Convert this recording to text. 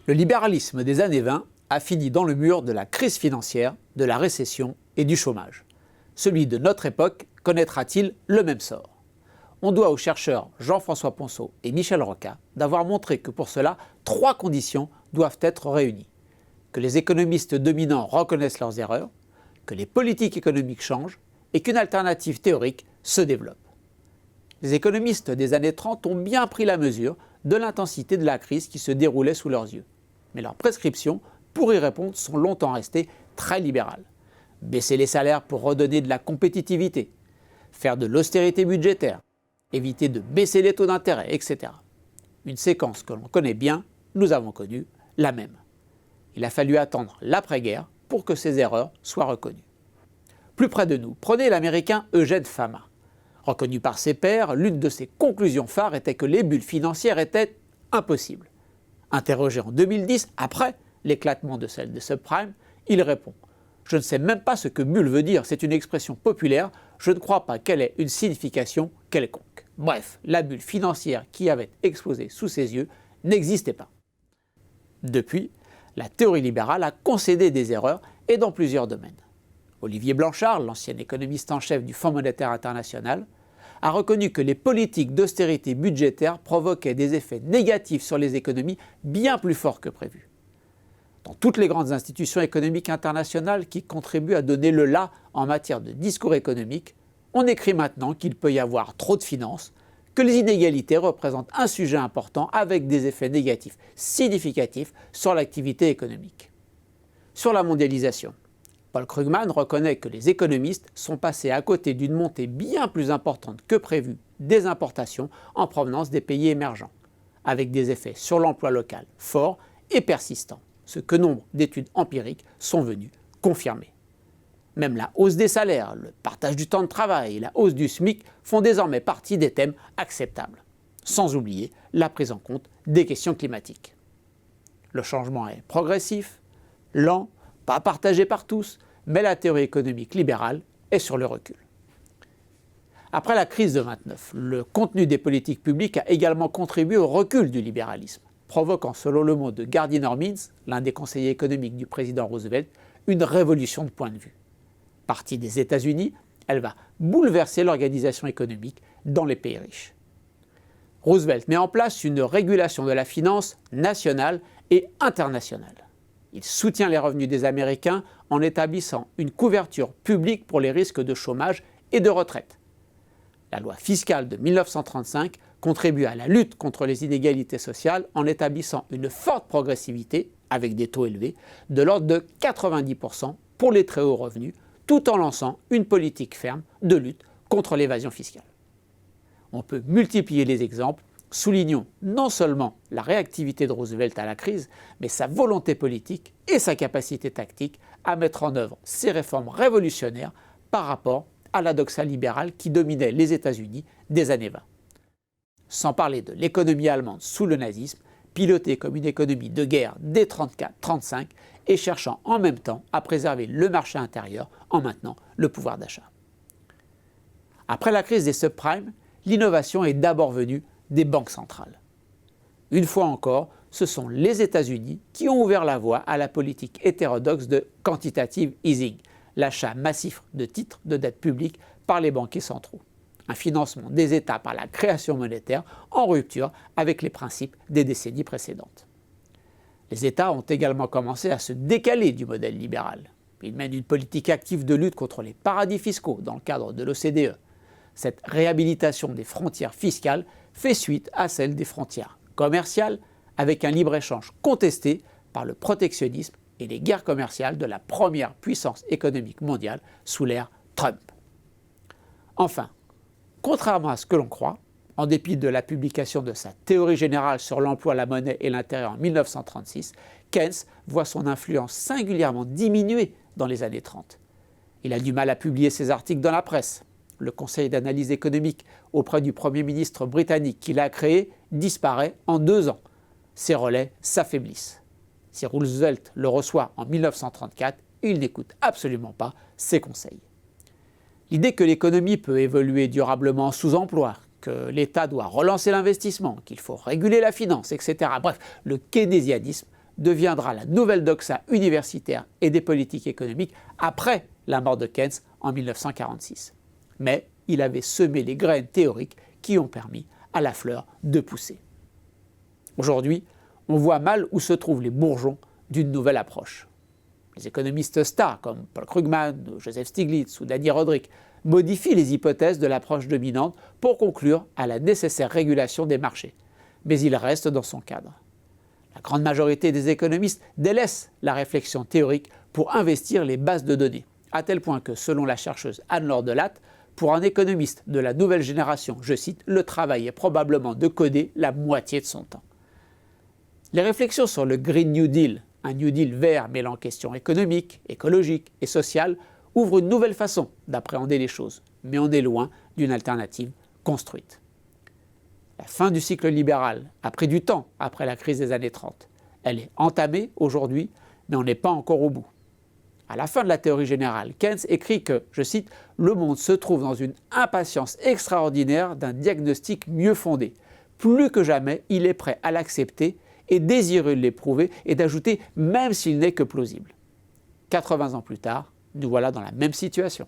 Le libéralisme des années 20 a fini dans le mur de la crise financière, de la récession et du chômage. Celui de notre époque connaîtra-t-il le même sort? On doit aux chercheurs Jean-François Ponceau et Michel Rocca d'avoir montré que pour cela, 3 conditions doivent être réunies. Que les économistes dominants reconnaissent leurs erreurs, que les politiques économiques changent et qu'une alternative théorique se développe. Les économistes des années 30 ont bien pris la mesure de l'intensité de la crise qui se déroulait sous leurs yeux. Mais leurs prescriptions pour y répondre sont longtemps restées très libérales. Baisser les salaires pour redonner de la compétitivité, faire de l'austérité budgétaire, éviter de baisser les taux d'intérêt, etc. Une séquence que l'on connaît bien, nous avons connu la même. Il a fallu attendre l'après-guerre pour que ces erreurs soient reconnues. Plus près de nous, prenez l'américain Eugene Fama. Reconnu par ses pairs, l'une de ses conclusions phares était que les bulles financières étaient impossibles. Interrogé en 2010, après l'éclatement de celle des subprimes, il répond « Je ne sais même pas ce que bulle veut dire, c'est une expression populaire, je ne crois pas qu'elle ait une signification quelconque. » Bref, la bulle financière qui avait explosé sous ses yeux n'existait pas. Depuis, la théorie libérale a concédé des erreurs et dans plusieurs domaines. Olivier Blanchard, l'ancien économiste en chef du Fonds monétaire international, a reconnu que les politiques d'austérité budgétaire provoquaient des effets négatifs sur les économies bien plus forts que prévu. Dans toutes les grandes institutions économiques internationales qui contribuent à donner le là en matière de discours économique, on écrit maintenant qu'il peut y avoir trop de finances, que les inégalités représentent un sujet important avec des effets négatifs significatifs sur l'activité économique. Sur la mondialisation, Paul Krugman reconnaît que les économistes sont passés à côté d'une montée bien plus importante que prévu des importations en provenance des pays émergents, avec des effets sur l'emploi local forts et persistants, ce que nombre d'études empiriques sont venues confirmer. Même la hausse des salaires, le partage du temps de travail et la hausse du SMIC font désormais partie des thèmes acceptables, sans oublier la prise en compte des questions climatiques. Le changement est progressif, lent, pas partagé par tous, mais la théorie économique libérale est sur le recul. Après la crise de 29, le contenu des politiques publiques a également contribué au recul du libéralisme, provoquant, selon le mot de Gardiner Means, l'un des conseillers économiques du président Roosevelt, une révolution de point de vue. Partie des États-Unis, elle va bouleverser l'organisation économique dans les pays riches. Roosevelt met en place une régulation de la finance nationale et internationale. Il soutient les revenus des Américains en établissant une couverture publique pour les risques de chômage et de retraite. La loi fiscale de 1935 contribue à la lutte contre les inégalités sociales en établissant une forte progressivité, avec des taux élevés, de l'ordre de 90% pour les très hauts revenus, tout en lançant une politique ferme de lutte contre l'évasion fiscale. On peut multiplier les exemples. Soulignons non seulement la réactivité de Roosevelt à la crise, mais sa volonté politique et sa capacité tactique à mettre en œuvre ces réformes révolutionnaires par rapport à la doxa libérale qui dominait les États-Unis des années 20. Sans parler de l'économie allemande sous le nazisme, pilotée comme une économie de guerre dès 1934-1935 et cherchant en même temps à préserver le marché intérieur en maintenant le pouvoir d'achat. Après la crise des subprimes, l'innovation est d'abord venue des banques centrales. Une fois encore, ce sont les États-Unis qui ont ouvert la voie à la politique hétérodoxe de quantitative easing, l'achat massif de titres de dette publique par les banquiers centraux. Un financement des États par la création monétaire en rupture avec les principes des décennies précédentes. Les États ont également commencé à se décaler du modèle libéral. Ils mènent une politique active de lutte contre les paradis fiscaux dans le cadre de l'OCDE. Cette réhabilitation des frontières fiscales fait suite à celle des frontières commerciales, avec un libre-échange contesté par le protectionnisme et les guerres commerciales de la première puissance économique mondiale sous l'ère Trump. Enfin, contrairement à ce que l'on croit, en dépit de la publication de sa théorie générale sur l'emploi, la monnaie et l'intérêt en 1936, Keynes voit son influence singulièrement diminuer dans les années 30. Il a du mal à publier ses articles dans la presse. Le Conseil d'analyse économique auprès du Premier ministre britannique qu'il a créé disparaît en 2 ans. Ses relais s'affaiblissent. Si Roosevelt le reçoit en 1934, il n'écoute absolument pas ses conseils. L'idée que l'économie peut évoluer durablement en sous-emploi, que l'État doit relancer l'investissement, qu'il faut réguler la finance, etc. Bref, le keynésianisme deviendra la nouvelle doxa universitaire et des politiques économiques après la mort de Keynes en 1946. Mais il avait semé les graines théoriques qui ont permis à la fleur de pousser. Aujourd'hui, on voit mal où se trouvent les bourgeons d'une nouvelle approche. Les économistes stars comme Paul Krugman, Joseph Stiglitz ou Danny Rodrik modifient les hypothèses de l'approche dominante pour conclure à la nécessaire régulation des marchés, mais ils restent dans son cadre. La grande majorité des économistes délaissent la réflexion théorique pour investir les bases de données, à tel point que, selon la chercheuse Anne-Laure Delatte, pour un économiste de la nouvelle génération, je cite, « le travail est probablement de coder la moitié de son temps ». Les réflexions sur le Green New Deal, un New Deal vert mêlant questions économiques, écologiques et sociales, ouvrent une nouvelle façon d'appréhender les choses, mais on est loin d'une alternative construite. La fin du cycle libéral a pris du temps après la crise des années 30. Elle est entamée aujourd'hui, mais on n'est pas encore au bout. À la fin de la théorie générale, Keynes écrit que, je cite, « le monde se trouve dans une impatience extraordinaire d'un diagnostic mieux fondé. Plus que jamais, il est prêt à l'accepter et désireux de l'éprouver et d'ajouter même s'il n'est que plausible. » 80 ans plus tard, nous voilà dans la même situation.